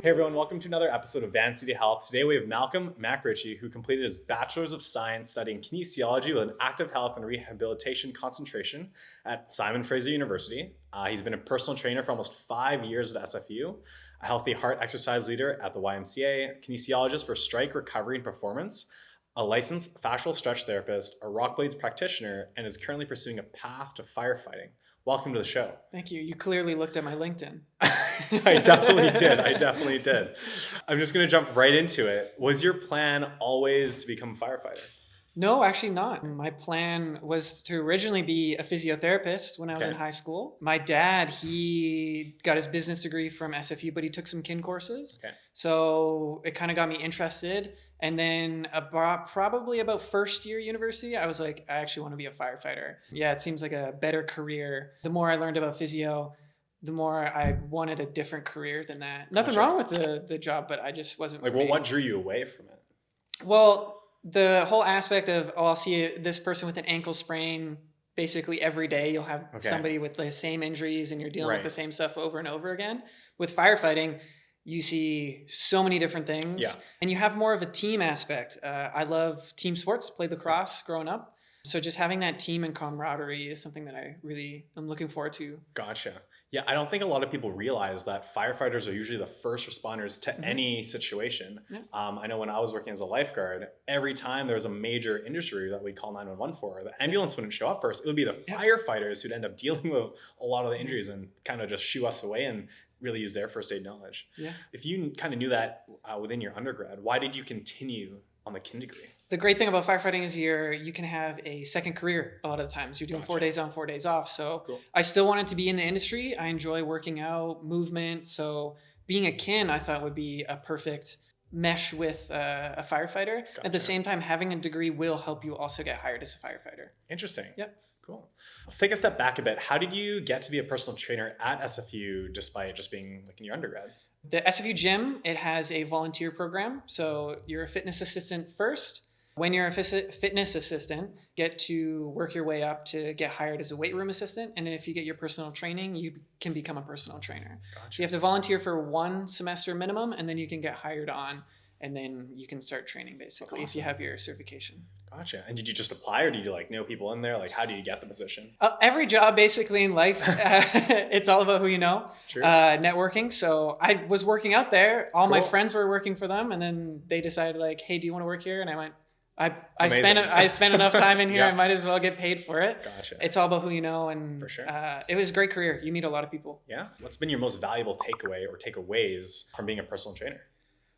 Hey everyone, welcome to another episode of Van City Health. Today we have Malcolm MacRitchie, who completed his Bachelor's of Science studying Kinesiology with an Active Health and Rehabilitation concentration at Simon Fraser University. He's been a personal trainer for almost 5 years at SFU, a healthy heart exercise leader at the YMCA, kinesiologist for strike recovery and performance, a licensed fascial stretch therapist, a rock blades practitioner, and is currently pursuing a path to firefighting. Welcome to the show. Thank you. You clearly looked at my LinkedIn. I definitely did. I'm just going to jump right into it. Was your plan always to become a firefighter? No, actually not. My plan was to originally be a physiotherapist when I was in high school. My dad, he got his business degree from SFU, but he took some kin courses. So it kind of got me interested. And then probably about first year university, I was like, I actually want to be a firefighter. Yeah, it seems like a better career. The more I learned about physio, the more I wanted a different career than that. Nothing wrong with the job, but I just wasn't like, well, what drew you away from it? Well, the whole aspect of, I'll see this person with an ankle sprain basically every day. You'll have somebody with the same injuries and you're dealing with the same stuff over and over again. With firefighting, you see so many different things and you have more of a team aspect. I love team sports, played lacrosse growing up. So just having that team and camaraderie is something that I'm looking forward to. Gotcha. Yeah, I don't think a lot of people realize that firefighters are usually the first responders to any situation. Yeah. I know when I was working as a lifeguard, every time there was a major injury that we'd call 911 for, the ambulance wouldn't show up first. It would be the firefighters who'd end up dealing with a lot of the injuries and kind of just shoo us away and really use their first aid knowledge. Yeah. If you kind of knew that within your undergrad, why did you continue on the kin degree? The great thing about firefighting is you can have a second career a lot of the times. You're doing 4 days on, 4 days off. So I still wanted to be in the industry. I enjoy working out, movement. So being a kin, I thought would be a perfect mesh with a firefighter. At the same time, having a degree will help you also get hired as a firefighter. Interesting. Yep. Cool. Let's take a step back a bit. How did you get to be a personal trainer at SFU despite just being like in your undergrad? The SFU gym, it has a volunteer program. So you're a fitness assistant first. When you're a fitness assistant, get to work your way up to get hired as a weight room assistant. And if you get your personal training, you can become a personal trainer. Gotcha. So you have to volunteer for 1 semester minimum, and then you can get hired on, and then you can start training basically if you have your certification. Gotcha. And did you just apply, or did you know people in there? Like, how do you get the position? Every job basically in life, it's all about who you know. True. Networking. So I was working out there. All my friends were working for them, and then they decided like, hey, do you want to work here? And I went, I spent enough time in here. I might as well get paid for it. Gotcha. It's all about who you know, and for sure. It was a great career. You meet a lot of people. Yeah. What's been your most valuable takeaway or takeaways from being a personal trainer?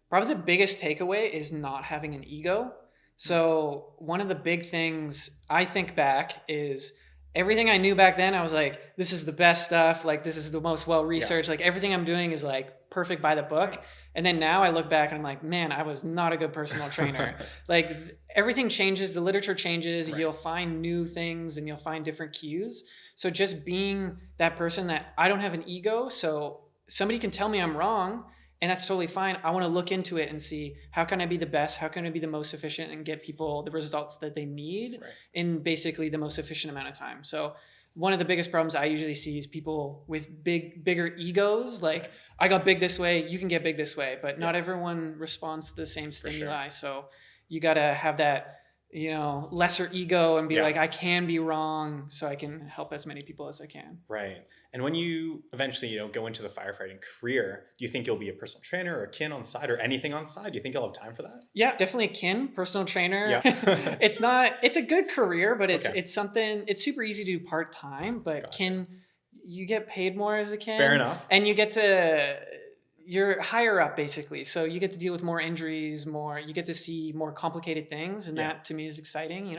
Probably the biggest takeaway is not having an ego. So one of the big things I think back is everything I knew back then. I was like, this is the best stuff. Like, this is the most well-researched. Like, everything I'm doing is like perfect by the book. And then now I look back and I'm like, man, I was not a good personal trainer. Like, everything changes. The literature changes. You'll find new things and you'll find different cues. So just being that person that I don't have an ego. So somebody can tell me I'm wrong, and that's totally fine. I want to look into it and see, how can I be the best? How can I be the most efficient and get people the results that they need in basically the most efficient amount of time? So one of the biggest problems I usually see is people with bigger egos. Like, I got big this way, you can get big this way, but not everyone responds to the same stimuli. Sure. So you got to have that, lesser ego and be like, I can be wrong so I can help as many people as I can. Right. And when you eventually, go into the firefighting career, do you think you'll be a personal trainer or a kin on the side or anything on the side? Do you think you'll have time for that? Yeah, definitely a kin, personal trainer. Yeah. It's a good career, but it's something, it's super easy to do part-time, but kin, you get paid more as a kin. Fair enough. And you're higher up basically. So you get to deal with more injuries, you get to see more complicated things. And that to me is exciting,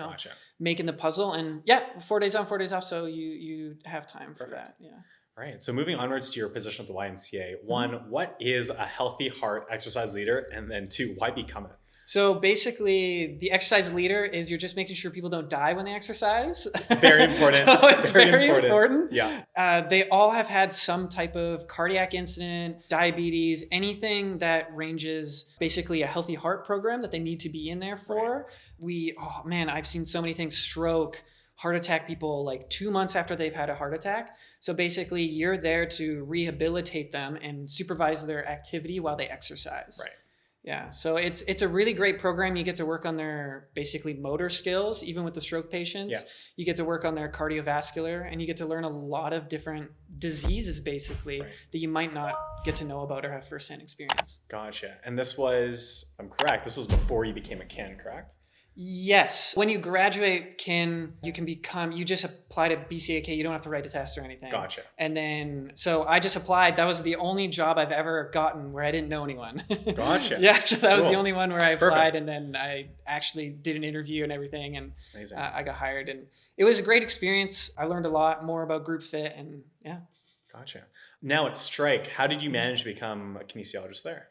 making the puzzle, and 4 days on, 4 days off. So you have time for that. Yeah. Right. So moving onwards to your position at the YMCA, 1, what is a healthy heart exercise leader? And then 2, why become it? So basically, the exercise leader is you're just making sure people don't die when they exercise. Very important. So it's very important. Yeah. They all have had some type of cardiac incident, diabetes, anything that ranges basically a healthy heart program that they need to be in there for. Right. I've seen so many things: stroke, heart attack people like 2 months after they've had a heart attack. So basically you're there to rehabilitate them and supervise their activity while they exercise. Right. Yeah, so it's a really great program. You get to work on their basically motor skills, even with the stroke patients. Yeah. You get to work on their cardiovascular, and you get to learn a lot of different diseases basically that you might not get to know about or have firsthand experience. Gotcha. And this was, I'm correct, this was before you became a kin, correct? Yes. When you graduate kin, you just apply to BCAK. You don't have to write a test or anything. Gotcha. And then, so I just applied. That was the only job I've ever gotten where I didn't know anyone. Gotcha. Yeah. So that was the only one where I applied. Perfect. And then I actually did an interview and everything. And Amazing. I got hired. And it was a great experience. I learned a lot more about group fit and yeah. Gotcha. Now at Strike, how did you manage to become a kinesiologist there?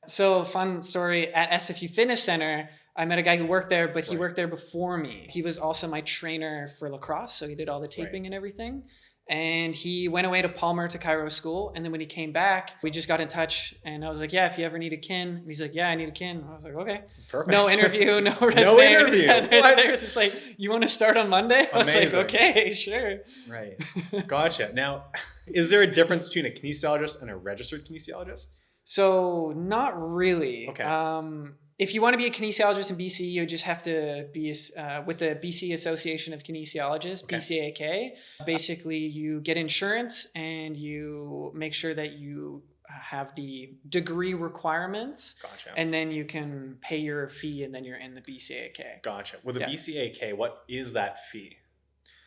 So fun story, at SFU Fitness Center, I met a guy who worked there, but he worked there before me. He was also my trainer for lacrosse. So he did all the taping and everything. And he went away to Palmer to Cairo school. And then when he came back, we just got in touch. And I was like, yeah, if you ever need a kin. And he's like, yeah, I need a kin. I was like, okay. Perfect. No interview, no resume. No interview. Yeah, there's just like, you want to start on Monday? I was Amazing. like, okay, sure. Right. Gotcha. Now, is there a difference between a kinesiologist and a registered kinesiologist? So not really. Okay. If you want to be a kinesiologist in BC, you just have to be with the BC Association of Kinesiologists, BCAK. Basically, you get insurance and you make sure that you have the degree requirements. Gotcha. And then you can pay your fee and then you're in the BCAK. Gotcha. With the BCAK, what is that fee,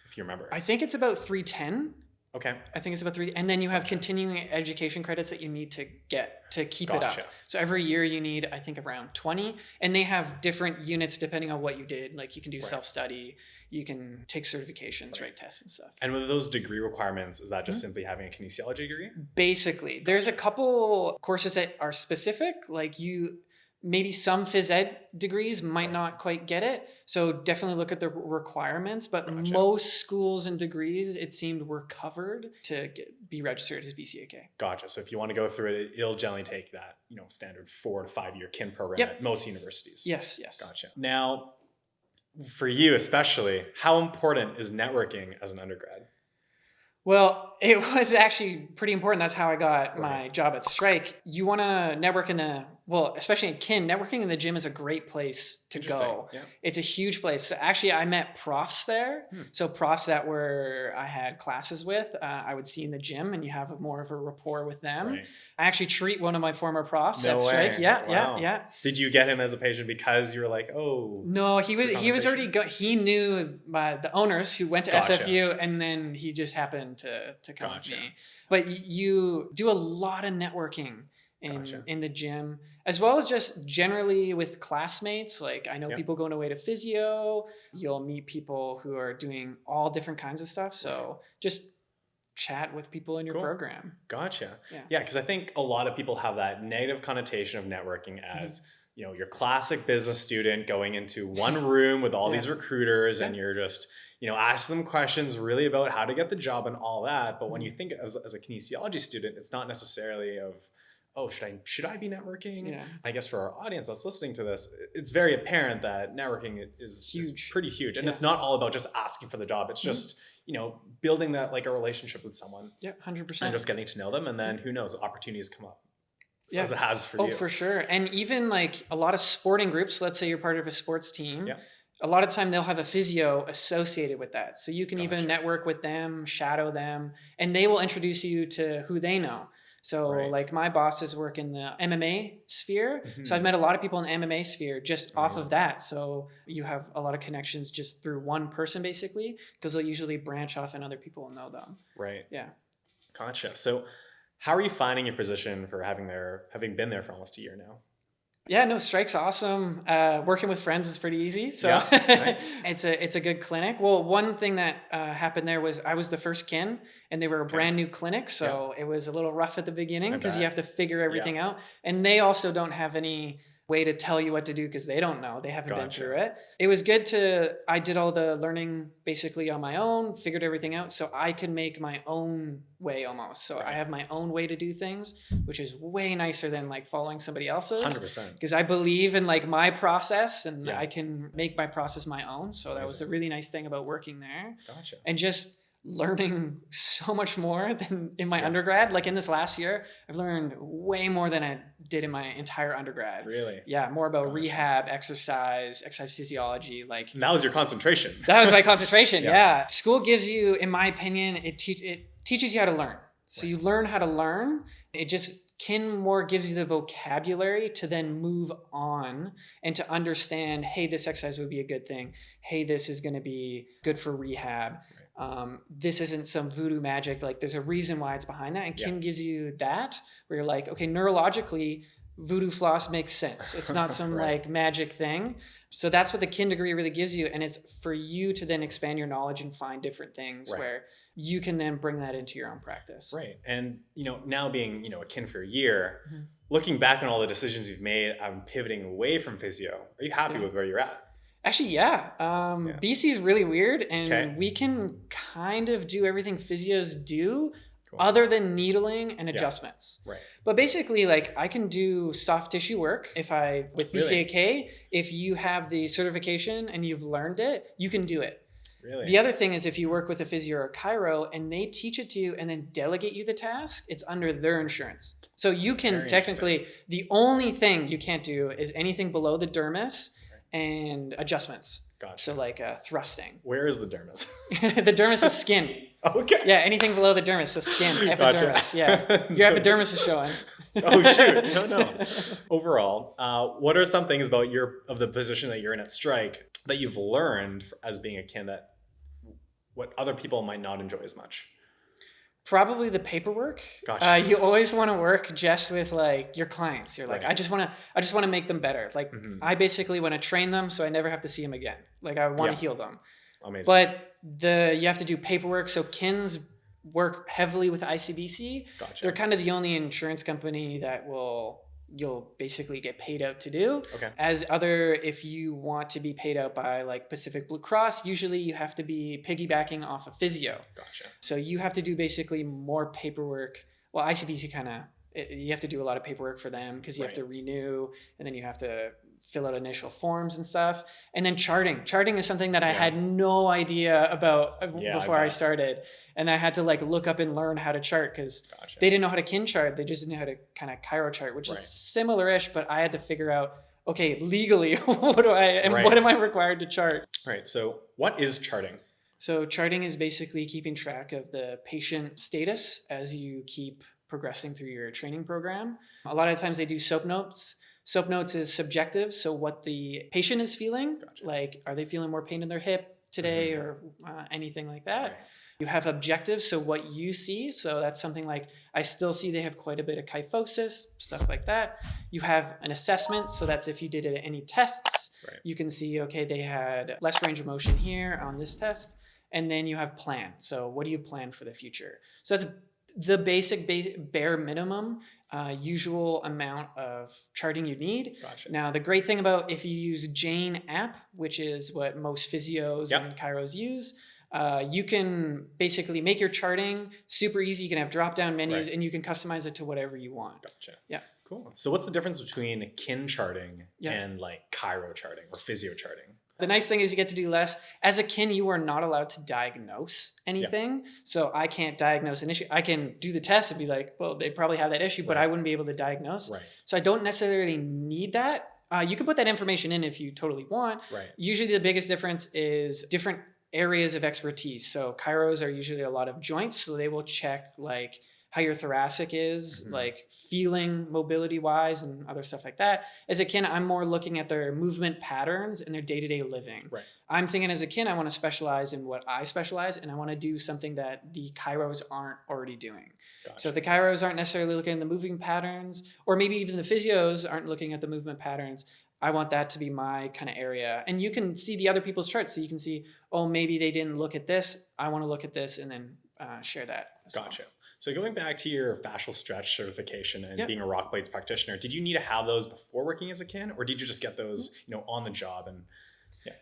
if you remember? I think it's about $310. Okay. I think it's about $3, and then you have continuing education credits that you need to get to keep it up. So every year you need, I think, around 20, and they have different units depending on what you did. Like you can do self-study, you can take certifications, write tests and stuff. And with those degree requirements, is that just simply having a kinesiology degree? Basically, there's a couple courses that are specific, like maybe some phys ed degrees might not quite get it. So definitely look at the requirements, but most schools and degrees, it seemed, were covered to be registered as BCAK. Gotcha. So if you want to go through it, it'll generally take that, standard 4 to 5 year kin program at most universities. Yes. Gotcha. Now, for you especially, how important is networking as an undergrad? Well, it was actually pretty important. That's how I got my job at Strike. You want to network especially in kin, networking in the gym is a great place to go. Yeah. It's a huge place. So actually, I met profs there. So profs that I had classes with, I would see in the gym, and you have more of a rapport with them. Right. I actually treat one of my former profs at Strike. Yeah. Did you get him as a patient because you were like, oh? No, he was already he knew the owners who went to SFU, and then he just happened to come with me. But you do a lot of networking in the gym, as well as just generally with classmates. Like I know people going away to physio, you'll meet people who are doing all different kinds of stuff. So just chat with people in your program. Gotcha. Yeah, because I think a lot of people have that negative connotation of networking as your classic business student going into one room with all these recruiters and you're just ask them questions really about how to get the job and all that. But when you think as a kinesiology student, it's not necessarily of, oh, should I be networking? Yeah. I guess for our audience that's listening to this, it's very apparent that networking is pretty huge. And it's not all about just asking for the job. It's just, building that like a relationship with someone. Yeah, 100%. And just getting to know them. And then who knows, opportunities come up. As it has for you. Oh, for sure. And even like a lot of sporting groups, let's say you're part of a sports team. Yeah. A lot of the time they'll have a physio associated with that. So you can even network with them, shadow them, and they will introduce you to who they know. So like my bosses work in the MMA sphere. So I've met a lot of people in the MMA sphere just off of that. So you have a lot of connections just through one person basically, because they'll usually branch off and other people will know them. Right. Yeah. Gotcha. So how are you finding your position for having been there for almost a year now? Yeah, no, Strike's awesome. Working with friends is pretty easy. So nice. It's a good clinic. Well, one thing that happened there was I was the first kin and they were a brand new clinic. So it was a little rough at the beginning because you have to figure everything out. And they also don't have any way to tell you what to do because they don't know. They haven't been Gotcha. through it. It was good I did all the learning basically on my own, figured everything out so I could make my own way almost. So I Right. have my own way to do things, which is way nicer than like following somebody else's. 100%. Because I believe in like my process and Yeah. I can make my process my own. So that was a Amazing. really nice thing about working there. Gotcha. And just learning so much more than in my Yeah. undergrad. Like in this last year, I've learned way more than I did in my entire undergrad. Really? Yeah, more about Gotcha. rehab, exercise physiology. Like And that was your concentration. that was my concentration. Yeah. Yeah. School gives you, in my opinion, it teaches you how to learn. So Right. you learn how to learn. It just more gives you the vocabulary to then move on and to understand, hey, this exercise would be a good thing. Hey, this is going to be good for rehab. This isn't some voodoo magic. Like there's a reason why it's behind that. And Kin gives you that where you're like, okay, neurologically, voodoo floss makes sense. It's not some Right. like magic thing. So that's what the Kin degree really gives you. And it's for you to then expand your knowledge and find different things Right. where you can then bring that into your own practice. Right. And, now being, a kin for a year, Mhm. looking back on all the decisions you've made, I'm pivoting away from physio. Are you happy Yeah. with where you're at? Actually, yeah. BC is really weird, and Okay. we can kind of do everything physios do Cool. other than needling and Yeah. adjustments. Right. But basically, like I can do soft tissue work with Really? BCAK. If you have the certification and you've learned it, you can do it. Really? The other thing is if you work with a physio or a chiro and they teach it to you and then delegate you the task, it's under their insurance. So you can Very technically, the only thing you can't do is anything below the dermis and adjustments. Gotcha. So like thrusting. Where is the dermis? The dermis is skin. Okay. Yeah, anything below the dermis, so skin, Gotcha. epidermis. Yeah, your epidermis is showing. Oh shoot! No. Overall, what are some things about the position that you're in at Strike that you've learned as being a kin that what other people might not enjoy as much? Probably the paperwork. Gotcha. You always want to work just with like your clients. You're like, Right. I just want to make them better. Like Mhm. I basically want to train them so I never have to see them again. Like I want to Yeah. heal them. Amazing. But you have to do paperwork. So Kins work heavily with ICBC. Gotcha. They're kind of the only insurance company that you'll basically get paid out to do. Okay. If you want to be paid out by like Pacific Blue Cross, usually you have to be piggybacking off of physio. Gotcha. So you have to do basically more paperwork. Well, ICBC you have to do a lot of paperwork for them because you have Right. to renew and then you have to fill out initial forms and stuff. And then charting. Charting is something that I Yeah. had no idea about Yeah, before I bet. started. And I had to like look up and learn how to chart because Gotcha. they didn't know how to kin chart. They just didn't know how to kind of chiro chart, which Right. is similar-ish, but I had to figure out, okay, legally, what Right. am I required to chart? All right. So, what is charting? So charting is basically keeping track of the patient status as you keep progressing through your training program. A lot of times they do SOAP notes. SOAP notes is subjective, so what the patient is feeling, Gotcha. like are they feeling more pain in their hip today Mhm. or anything like that. Right. You have objectives, so what you see, so that's something like I still see they have quite a bit of kyphosis, stuff like that. You have an assessment, so that's if you did any tests, Right. you can see, okay, they had less range of motion here on this test. And then you have plan. So what do you plan for the future? So that's the basic bare minimum usual amount of charting you need. Gotcha. Now, the great thing about if you use Jane app, which is what most physios Yep. and chiros use, you can basically make your charting super easy. You can have drop-down menus Right. and you can customize it to whatever you want. Gotcha. Yeah. Cool. So, what's the difference between kin charting Yeah. and like chiro charting or physio charting? The nice thing is you get to do less. As a kin, you are not allowed to diagnose anything. So I can't diagnose an issue. I can do the test and be like, well, they probably have that issue, but Right. I wouldn't be able to diagnose. Right. So I don't necessarily need that. You can put that information in if you totally want. Right. Usually the biggest difference is different areas of expertise. So chiros are usually a lot of joints. So they will check like how your thoracic is, Mhm. like feeling mobility wise and other stuff like that. As a kin, I'm more looking at their movement patterns and their day-to-day living. Right. I'm thinking as a kin, I want to specialize in what I specialize and I want to do something that the chiros aren't already doing. Gotcha. So the chiros aren't necessarily looking at the moving patterns, or maybe even the physios aren't looking at the movement patterns. I want that to be my kind of area. And you can see the other people's charts. So you can see, oh, maybe they didn't look at this. I want to look at this, and then share that as well. Gotcha. So going back to your fascial stretch certification and Yep. being a rock blades practitioner, did you need to have those before working as a kin, or did you just get those, on the job? And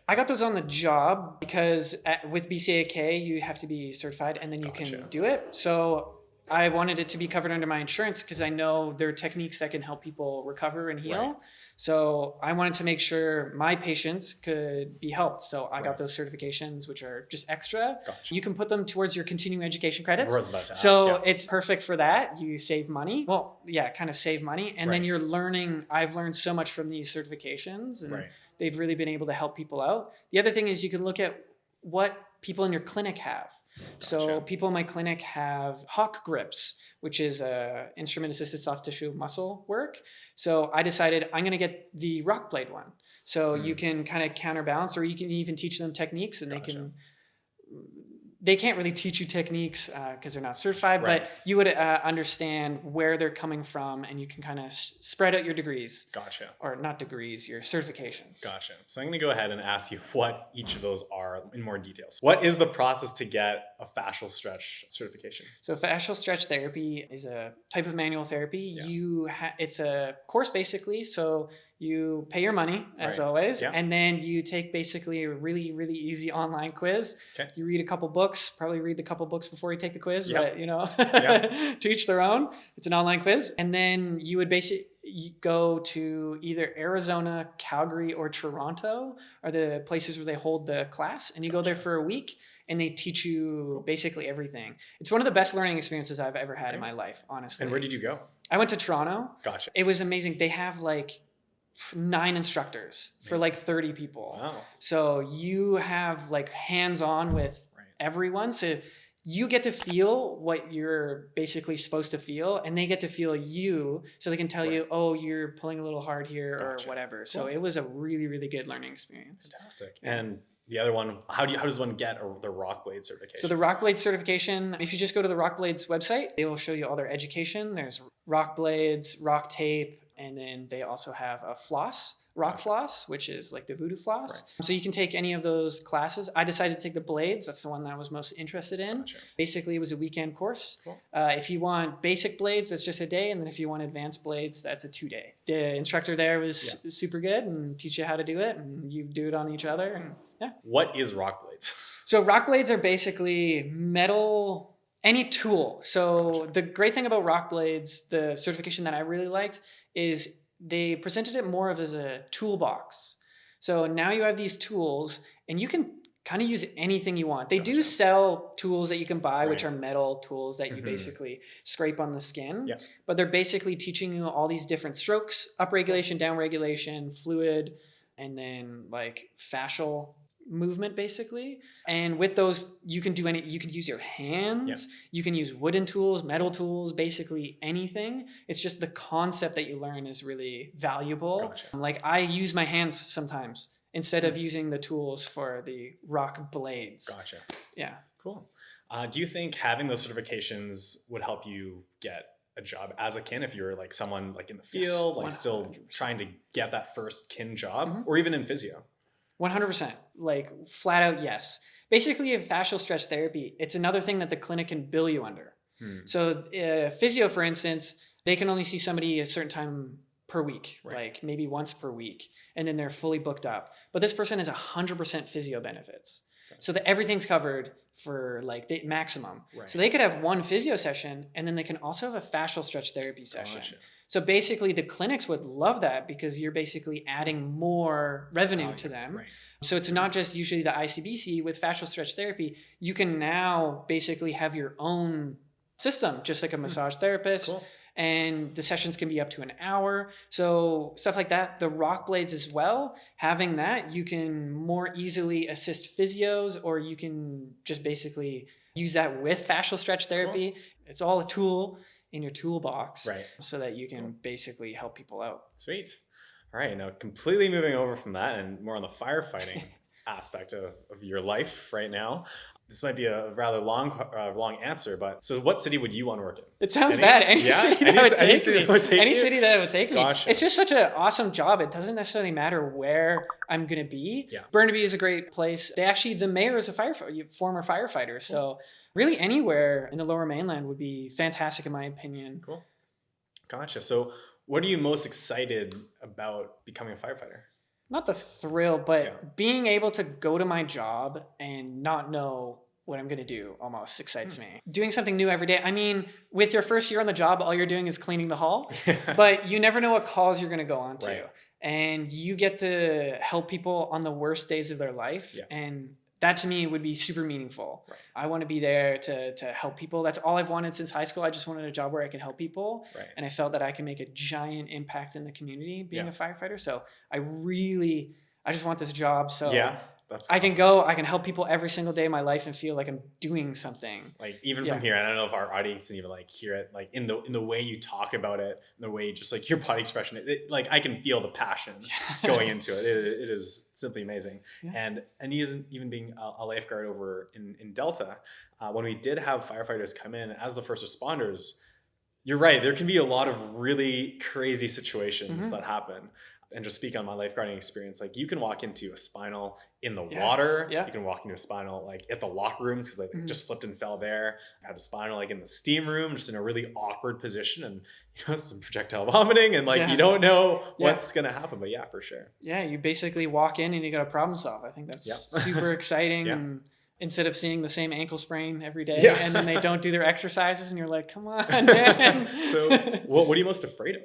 I got those on the job because with BCAK, you have to be certified and then you Gotcha. can do it. So I wanted it to be covered under my insurance because I know there are techniques that can help people recover and heal. Right. So I wanted to make sure my patients could be helped. So I Right. got those certifications, which are just extra. Gotcha. You can put them towards your continuing education credits. I was about to ask, So yeah. it's perfect for that. You save money. Well, yeah, kind of save money. And then Right. you're learning. I've learned so much from these certifications, and Right. they've really been able to help people out. The other thing is you can look at what people in your clinic have. So Gotcha. people in my clinic have Hawk grips, which is a instrument-assisted soft tissue muscle work. So I decided I'm going to get the rock blade one. So you can kind of counterbalance, or you can even teach them techniques, and Gotcha. they can't really teach you techniques because they're not certified, Right. but you would understand where they're coming from, and you can kind of spread out your degrees, Gotcha. or not degrees, your certifications. Gotcha. So I'm going to go ahead and ask you what each of those are in more details. What is the process to get a fascial stretch certification? So fascial stretch therapy is a type of manual therapy. Yeah. It's a course basically. So you pay your money as Right. always, Yeah. and then you take basically a really, really easy online quiz. Okay. You read a couple books, probably read the couple books before you take the quiz, Yep. but Yeah. to each their own. It's an online quiz. And then you would basically go to either Arizona, Calgary, or Toronto are the places where they hold the class, and you go there for a week. And they teach you basically everything. It's one of the best learning experiences I've ever had in my life, honestly. And where did you go? I went to Toronto. Gotcha. It was amazing. They have like 9 instructors for like 30 people. Wow. So you have like hands-on with Right. everyone. So you get to feel what you're basically supposed to feel, and they get to feel you, so they can tell you, oh, you're pulling a little hard here, Gotcha. or whatever. So Cool. it was a really, really good learning experience. Fantastic. And the other one, how does one get the rock blade certification? So the Rock Blades certification, if you just go to the Rock Blades website, they will show you all their education. There's rock blades, rock tape, and then they also have a floss, rock floss, which is like the voodoo floss. Right. So you can take any of those classes. I decided to take the blades. That's the one that I was most interested in. Gotcha. Basically, it was a weekend course. Cool. If you want basic blades, that's just a day. And then if you want advanced blades, that's a 2-day. The instructor there was super good and teach you how to do it. And you do it on each other. And yeah. What is rock blades? So rock blades are basically metal, any tool. So Gotcha. the great thing about rock blades, the certification that I really liked, is they presented it more of as a toolbox. So now you have these tools, and you can kind of use anything you want. They do Gotcha. sell tools that you can buy, which Right. are metal tools that you Mhm. basically scrape on the skin. Yeah. But they're basically teaching you all these different strokes, up regulation, down regulation, fluid, and then like fascial movement basically. And with those, you can use your hands, you can use wooden tools, metal tools, basically anything. It's just the concept that you learn is really valuable. Gotcha. Like I use my hands sometimes instead of using the tools for the rock blades. Gotcha. Yeah. Cool. Do you think having those certifications would help you get a job as a kin if you're like someone like in the field, like still 100%. trying to get that first kin job, Mhm. or even in physio? 100%, like flat out yes. Basically, a fascial stretch therapy, it's another thing that the clinic can bill you under. So physio, for instance, they can only see somebody a certain time per week, Right. like maybe once per week, and then they're fully booked up. But this person has 100% physio benefits. So that everything's covered for like the maximum. Right. So they could have one physio session, and then they can also have a fascial stretch therapy session. Gotcha. So basically the clinics would love that because you're basically adding more revenue Value. to them. Right. So it's not just usually the ICBC. With fascial stretch therapy, you can now basically have your own system, just like a massage therapist. Cool. And the sessions can be up to an hour. So stuff like that. The rock blades as well, having that, you can more easily assist physios, or you can just basically use that with fascial stretch therapy. It's all a tool in your toolbox, Right. so that you can basically help people out. Sweet. All right. Now, completely moving over from that and more on the firefighting aspect of your life right now. this might be a rather long answer, but so what city would you want to work in? It sounds bad. Any city that would take city me. that would take Any you? city that would take me. Gotcha. It's just such an awesome job. It doesn't necessarily matter where I'm going to be. Yeah. Burnaby is a great place. The mayor is a former firefighter. So really anywhere in the Lower Mainland would be fantastic in my opinion. Cool. Gotcha. So what are you most excited about becoming a firefighter? Not the thrill, but being able to go to my job and not know what I'm going to do almost excites me. Doing something new every day. I mean, with your first year on the job, all you're doing is cleaning the hall, but you never know what calls you're going to go on to. Right. And you get to help people on the worst days of their life. Yeah. And that to me would be super meaningful. Right. I want to be there to help people. That's all I've wanted since high school. I just wanted a job where I can help people. Right. And I felt that I can make a giant impact in the community being a firefighter. So I just want this job. So that's I awesome. can go, I can help people every single day of my life and feel like I'm doing something. Like even from here, and I don't know if our audience can even like hear it, like in the way you talk about it, in the way just like your body expression, like I can feel the passion going into it. It is simply amazing. Yeah. And even being a lifeguard over in Delta, when we did have firefighters come in as the first responders, you're right, there can be a lot of really crazy situations that happen. And just speak on my lifeguarding experience, like you can walk into a spinal in the water. You can walk into a spinal like at the locker rooms because I just slipped and fell there. I had a spinal like in the steam room, just in a really awkward position, and some projectile vomiting, and like you don't know what's gonna happen. But yeah, for sure. Yeah, you basically walk in and you got to problem solve. I think that's super exciting. And instead of seeing the same ankle sprain every day, and then they don't do their exercises, and you're like, come on, man. So what are you most afraid of?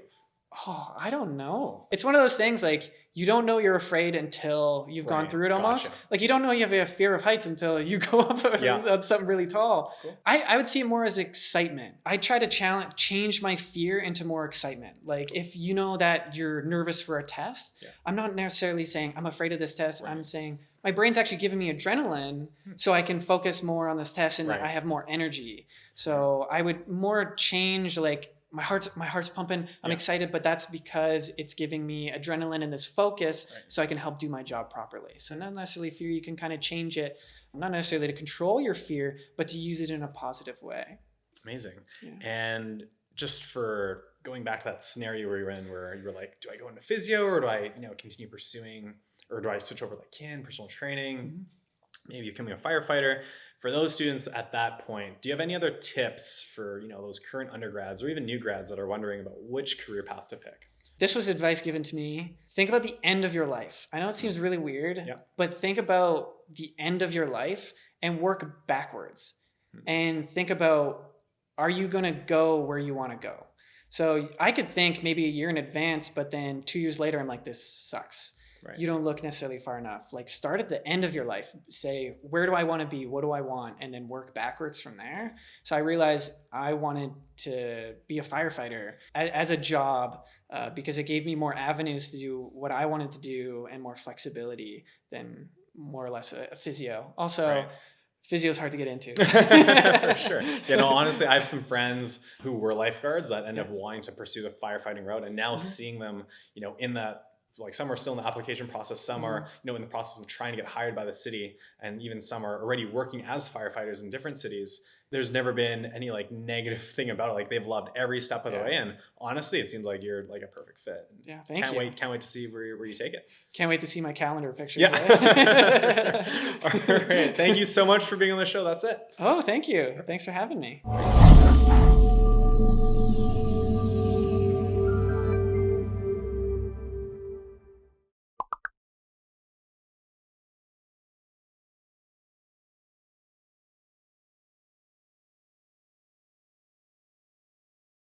Oh, I don't know. It's one of those things like you don't know you're afraid until you've gone through it almost. Gotcha. Like you don't know you have a fear of heights until you go up on something really tall. Cool. I would see it more as excitement. I try to change my fear into more excitement. Like if you know that you're nervous for a test, I'm not necessarily saying I'm afraid of this test. I'm saying my brain's actually giving me adrenaline so I can focus more on this test and I have more energy. So I would more change like, my heart's pumping. I'm excited, but that's because it's giving me adrenaline and this focus so I can help do my job properly. So not necessarily fear, you can kind of change it, not necessarily to control your fear, but to use it in a positive way. Amazing. Yeah. And just for going back to that scenario where you were like, do I go into physio or do I, continue pursuing, or do I switch over like personal training, maybe becoming a firefighter? For those students at that point, do you have any other tips for, those current undergrads or even new grads that are wondering about which career path to pick? This was advice given to me. Think about the end of your life. I know it seems really weird, but think about the end of your life and work backwards. And think about, are you going to go where you want to go? So I could think maybe a year in advance, but then 2 years later, I'm like, this sucks. Right. You don't look necessarily far enough. Like start at the end of your life. Say, where do I want to be? What do I want? And then work backwards from there. So I realized I wanted to be a firefighter as a job because it gave me more avenues to do what I wanted to do and more flexibility than more or less a physio. Also, physio is hard to get into. For sure. Honestly, I have some friends who were lifeguards that ended up wanting to pursue the firefighting route, and now seeing them, in that, like some are still in the application process, some are, in the process of trying to get hired by the city, and even some are already working as firefighters in different cities. There's never been any like negative thing about it. Like they've loved every step of the way. And honestly, it seems like you're like a perfect fit. Yeah. Thank you. Can't wait to see where you take it. Can't wait to see my calendar pictures. Yeah. All right. Thank you so much for being on the show. That's it. Oh, thank you. Thanks for having me.